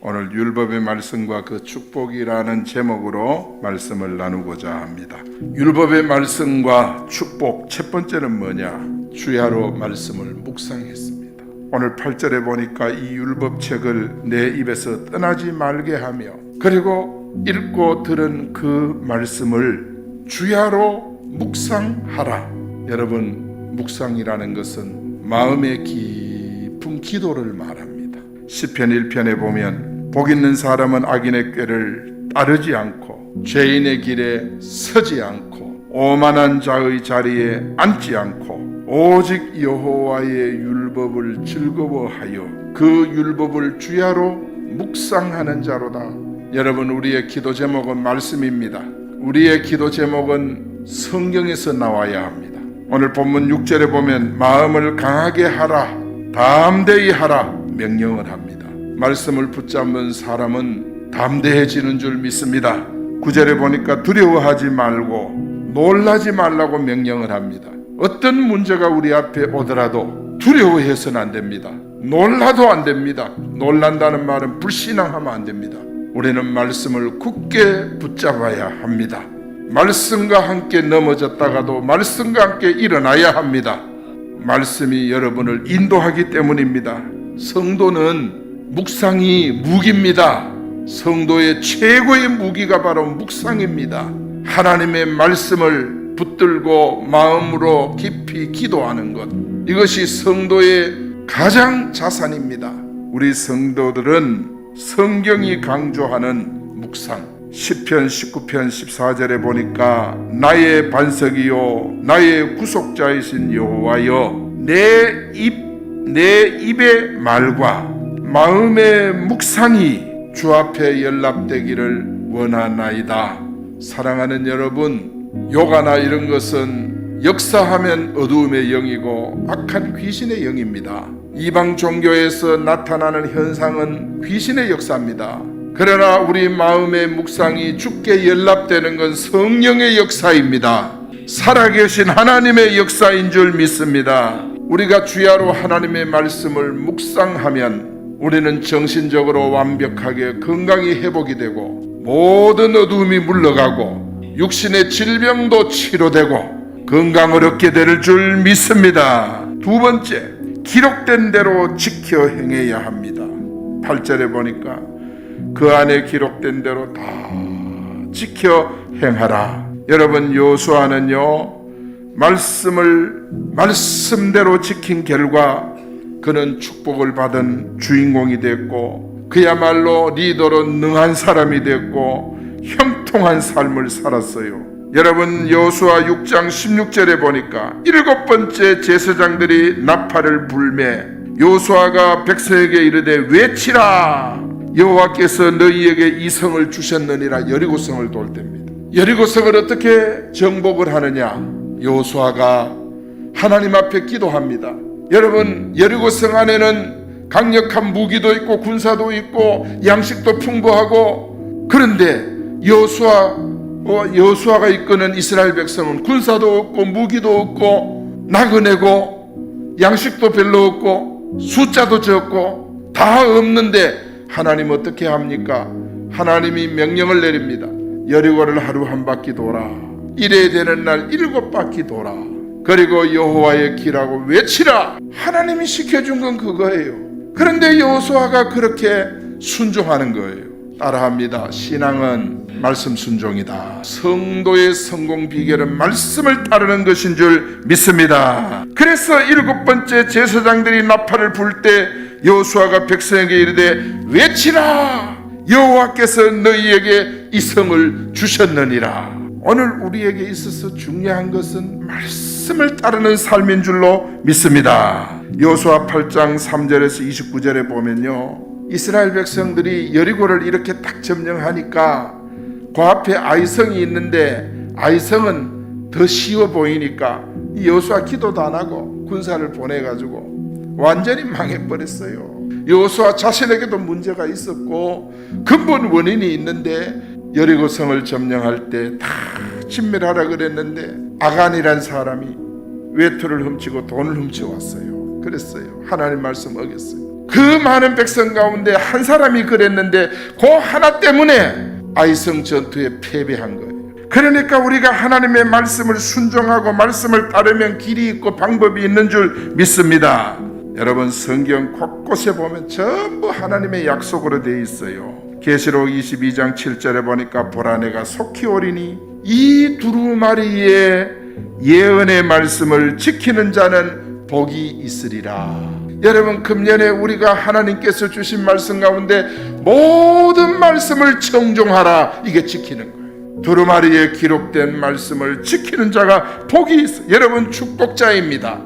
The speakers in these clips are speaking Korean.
오늘 율법의 말씀과 그 축복이라는 제목으로 말씀을 나누고자 합니다. 율법의 말씀과 축복, 첫 번째는 뭐냐? 주야로 말씀을 묵상했습니다. 오늘 8절에 보니까 이 율법책을 내 입에서 떠나지 말게 하며, 그리고 읽고 들은 그 말씀을 주야로 묵상하라. 여러분, 묵상이라는 것은 마음의 깊은 기도를 말합니다. 시편 1편에 보면 복 있는 사람은 악인의 꾀를 따르지 않고 죄인의 길에 서지 않고 오만한 자의 자리에 앉지 않고 오직 여호와의 율법을 즐거워하여 그 율법을 주야로 묵상하는 자로다. 여러분, 우리의 기도 제목은 말씀입니다. 우리의 기도 제목은 성경에서 나와야 합니다. 오늘 본문 6절에 보면 마음을 강하게 하라, 담대히 하라 명령을 합니다. 말씀을 붙잡는 사람은 담대해지는 줄 믿습니다. 9절에 보니까 두려워하지 말고 놀라지 말라고 명령을 합니다. 어떤 문제가 우리 앞에 오더라도 두려워해서는 안 됩니다. 놀라도 안 됩니다. 놀란다는 말은 불신앙하면 안 됩니다. 우리는 말씀을 굳게 붙잡아야 합니다. 말씀과 함께 넘어졌다가도 말씀과 함께 일어나야 합니다. 말씀이 여러분을 인도하기 때문입니다. 성도는 묵상이 무기입니다. 성도의 최고의 무기가 바로 묵상입니다. 하나님의 말씀을 붙들고 마음으로 깊이 기도하는 것, 이것이 성도의 가장 자산입니다. 우리 성도들은 성경이 강조하는 묵상, 시편 19편 14절에 보니까 나의 반석이요 나의 구속자이신 여호와여, 내 입의 말과 마음의 묵상이 주 앞에 연락되기를 원하나이다. 사랑하는 여러분, 요가나 이런 것은 역사하면 어두움의 영이고 악한 귀신의 영입니다. 이방 종교에서 나타나는 현상은 귀신의 역사입니다. 그러나 우리 마음의 묵상이 주께 연락되는 건 성령의 역사입니다. 살아계신 하나님의 역사인 줄 믿습니다. 우리가 주야로 하나님의 말씀을 묵상하면 우리는 정신적으로 완벽하게 건강이 회복이 되고 모든 어두움이 물러가고 육신의 질병도 치료되고 건강을 얻게 될 줄 믿습니다. 두 번째, 기록된 대로 지켜 행해야 합니다. 8절에 보니까 그 안에 기록된 대로 다 지켜 행하라. 여러분, 요수아는요 말씀을 말씀대로 지킨 결과 그는 축복을 받은 주인공이 됐고 그야말로 리더로 능한 사람이 됐고 형통한 삶을 살았어요. 여러분, 여호수아 6장 16절에 보니까 7번째 제사장들이 나팔을 불매 여호수아가 백성에게 이르되 외치라, 여호와께서 너희에게 이 성을 주셨느니라. 여리고성을 돌 때입니다. 여리고성을 어떻게 정복을 하느냐? 여호수아가 하나님 앞에 기도합니다. 여러분, 여리고성 안에는 강력한 무기도 있고 군사도 있고 양식도 풍부하고, 그런데 여호수아가 이끄는 이스라엘 백성은 군사도 없고 무기도 없고 나그네고 양식도 별로 없고 숫자도 적고 다 없는데 하나님 어떻게 합니까? 하나님이 명령을 내립니다. 여리고를 하루 한 바퀴 돌아, 이래 되는 날 7바퀴 돌아, 그리고 여호와의 길하고 외치라. 하나님이 시켜준 건 그거예요. 그런데 여호수아가 그렇게 순종하는 거예요. 따라합니다. 신앙은 말씀 순종이다. 성도의 성공 비결은 말씀을 따르는 것인 줄 믿습니다. 그래서 7번째 제사장들이 나팔을 불 때 여호수아가 백성에게 이르되 외치라, 여호와께서 너희에게 이 성을 주셨느니라. 오늘 우리에게 있어서 중요한 것은 말씀을 따르는 삶인 줄로 믿습니다. 여호수아 8장 3절에서 29절에 보면요, 이스라엘 백성들이 여리고를 이렇게 딱 점령하니까 그 앞에 아이성이 있는데 아이성은 더 쉬워 보이니까 여호수아 기도도 안 하고 군사를 보내가지고 완전히 망해버렸어요. 여호수아 자신에게도 문제가 있었고 근본 원인이 있는데 여리고성을 점령할 때 다 진멸하라 그랬는데 아간이란 사람이 외투를 훔치고 돈을 훔쳐왔어요. 그랬어요. 하나님 말씀 어겼어요. 그 많은 백성 가운데 한 사람이 그랬는데 그 하나 때문에 아이성 전투에 패배한 거예요. 그러니까 우리가 하나님의 말씀을 순종하고 말씀을 따르면 길이 있고 방법이 있는 줄 믿습니다. 여러분, 성경 곳곳에 보면 전부 하나님의 약속으로 되어 있어요. 계시록 22장 7절에 보니까 보라 내가 속히 오리니 이 두루마리의 예언의 말씀을 지키는 자는 복이 있으리라. 여러분, 금년에 우리가 하나님께서 주신 말씀 가운데 모든 말씀을 청종하라, 이게 지키는 거예요. 두루마리에 기록된 말씀을 지키는 자가 복이 있어요. 여러분, 축복자입니다.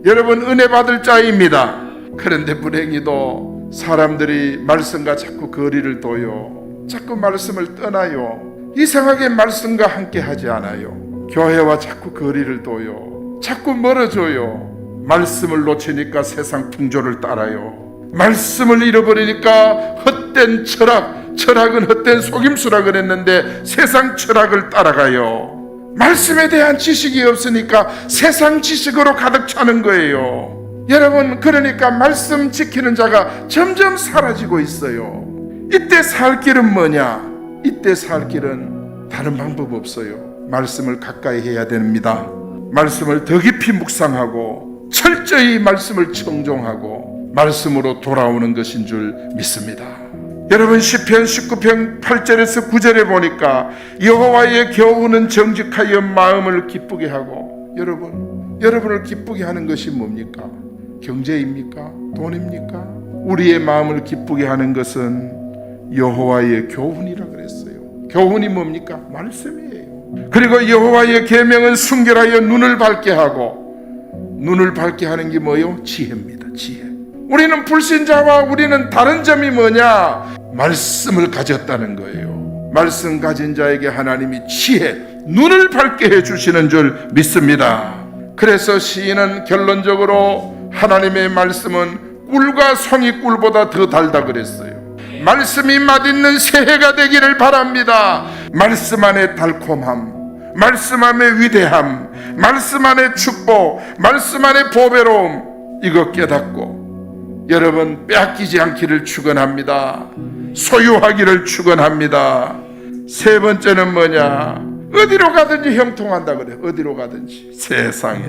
여러분, 은혜 받을 자입니다. 그런데 불행히도 사람들이 말씀과 자꾸 거리를 둬요. 자꾸 말씀을 떠나요. 이상하게 말씀과 함께 하지 않아요. 교회와 자꾸 거리를 둬요. 자꾸 멀어져요. 말씀을 놓치니까 세상 풍조를 따라요. 말씀을 잃어버리니까 헛된 철학은 헛된 속임수라 그랬는데 세상 철학을 따라가요. 말씀에 대한 지식이 없으니까 세상 지식으로 가득 차는 거예요. 여러분, 그러니까 말씀 지키는 자가 점점 사라지고 있어요. 이때 살 길은 뭐냐? 이때 살 길은 다른 방법 없어요. 말씀을 가까이 해야 됩니다. 말씀을 더 깊이 묵상하고 철저히 말씀을 청종하고 말씀으로 돌아오는 것인 줄 믿습니다. 여러분, 시편 19편 8절에서 9절에 보니까 여호와의 교훈은 정직하여 마음을 기쁘게 하고, 여러분을 기쁘게 하는 것이 뭡니까? 경제입니까? 돈입니까? 우리의 마음을 기쁘게 하는 것은 여호와의 교훈이라 그랬어요. 교훈이 뭡니까? 말씀이에요. 그리고 여호와의 계명은 순결하여 눈을 밝게 하고, 눈을 밝게 하는 게 뭐예요? 지혜입니다. 지혜. 우리는 불신자와 우리는 다른 점이 뭐냐? 말씀을 가졌다는 거예요. 말씀 가진 자에게 하나님이 지혜, 눈을 밝게 해주시는 줄 믿습니다. 그래서 시인은 결론적으로 하나님의 말씀은 꿀과 송이꿀보다 더 달다 그랬어요. 말씀이 맛있는 새해가 되기를 바랍니다. 말씀 안에 달콤함, 말씀 안에 위대함, 말씀 안에 축복, 말씀 안에 보배로움, 이거 깨닫고 여러분 빼앗기지 않기를 축원합니다. 소유하기를 축원합니다. 세 번째는 뭐냐? 어디로 가든지 형통한다 그래. 어디로 가든지 세상에.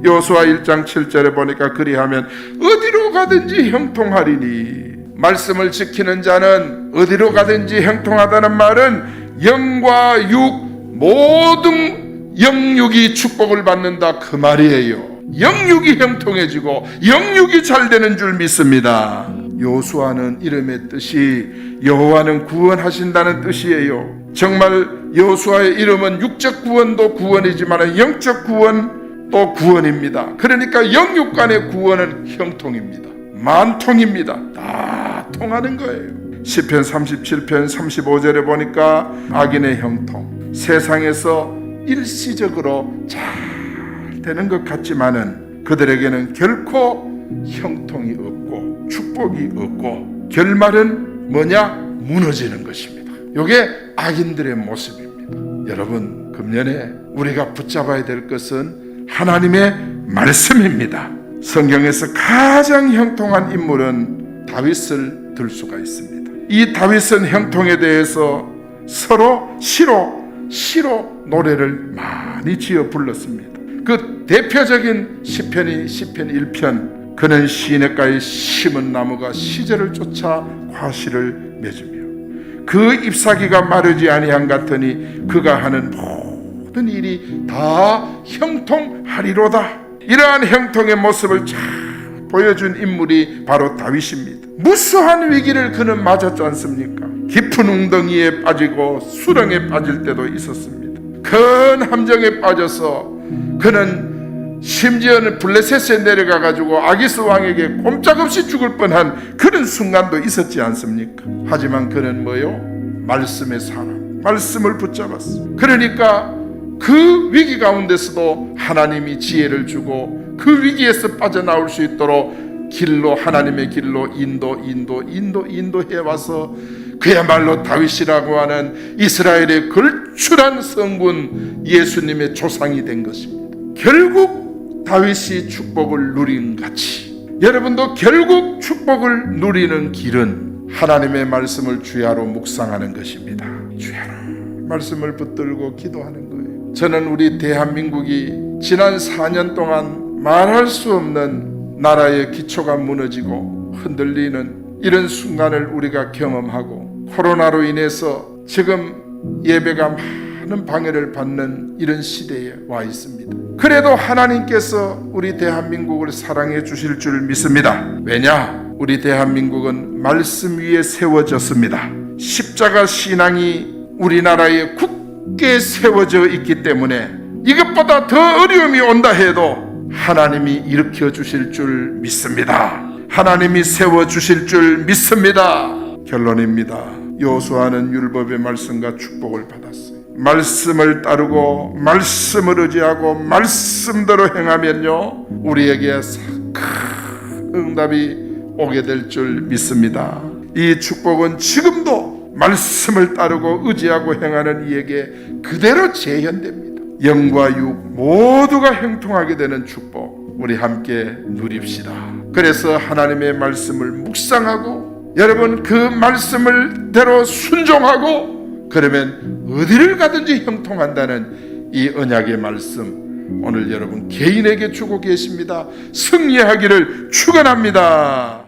여호수아 1장 7절에 보니까 그리하면 어디로 가든지 형통하리니. 말씀을 지키는 자는 어디로 가든지 형통하다는 말은 영과 육 모든 영육이 축복을 받는다, 그 말이에요. 영육이 형통해지고 영육이 잘 되는 줄 믿습니다. 여호수아는 이름의 뜻이 여호와는 구원하신다는 뜻이에요. 정말 여호수아의 이름은 육적 구원도 구원이지만 영적 구원도 구원입니다. 그러니까 영육 간의 구원은 형통입니다. 만통입니다. 다 통하는 거예요. 시편 37편 35절에 보니까 악인의 형통, 세상에서 일시적으로 잘 되는 것 같지만은 그들에게는 결코 형통이 없고 축복이 없고 결말은 뭐냐? 무너지는 것입니다. 이게 악인들의 모습입니다. 여러분, 금년에 우리가 붙잡아야 될 것은 하나님의 말씀입니다. 성경에서 가장 형통한 인물은 다윗을 들 수가 있습니다. 이 다윗은 형통에 대해서 서로 시로 노래를 많이 지어 불렀습니다. 그 대표적인 시편이 시편 1편. 그는 시냇가에 심은 나무가 시절을 쫓아 과실을 맺으며 그 잎사귀가 마르지 아니한 같으니 그가 하는 모든 일이 다 형통하리로다. 이러한 형통의 모습을 잘 보여준 인물이 바로 다윗입니다. 무수한 위기를 그는 맞았지 않습니까? 깊은 웅덩이에 빠지고 수렁에 빠질 때도 있었습니다. 큰 함정에 빠져서 그는 심지어는 블레셋에 내려가 가지고 아기스 왕에게 꼼짝없이 죽을 뻔한 그런 순간도 있었지 않습니까? 하지만 그는 뭐요? 말씀의 사람, 말씀을 붙잡았어. 그러니까 그 위기 가운데서도 하나님이 지혜를 주고 그 위기에서 빠져나올 수 있도록 길로, 하나님의 길로 인도해 와서 그야말로 다윗이라고 하는 이스라엘의 걸출한 성군, 예수님의 조상이 된 것입니다. 결국 다윗이 축복을 누린 같이 여러분도 결국 축복을 누리는 길은 하나님의 말씀을 주야로 묵상하는 것입니다. 주야로 말씀을 붙들고 기도하는 거예요. 저는 우리 대한민국이 지난 4년 동안 말할 수 없는 나라의 기초가 무너지고 흔들리는 이런 순간을 우리가 경험하고, 코로나로 인해서 지금 예배가 많은 방해를 받는 이런 시대에 와 있습니다. 그래도 하나님께서 우리 대한민국을 사랑해 주실 줄 믿습니다. 왜냐? 우리 대한민국은 말씀 위에 세워졌습니다. 십자가 신앙이 우리나라에 굳게 세워져 있기 때문에 이것보다 더 어려움이 온다 해도 하나님이 일으켜 주실 줄 믿습니다. 하나님이 세워 주실 줄 믿습니다. 결론입니다. 여호수아는 율법의 말씀과 축복을 받았어요. 말씀을 따르고 말씀을 의지하고 말씀대로 행하면요, 우리에게 큰 응답이 오게 될 줄 믿습니다. 이 축복은 지금도 말씀을 따르고 의지하고 행하는 이에게 그대로 재현됩니다. 영과 육 모두가 형통하게 되는 축복, 우리 함께 누립시다. 그래서 하나님의 말씀을 묵상하고 여러분 그 말씀을 대로 순종하고, 그러면 어디를 가든지 형통한다는 이 언약의 말씀 오늘 여러분 개인에게 주고 계십니다. 승리하기를 축원합니다.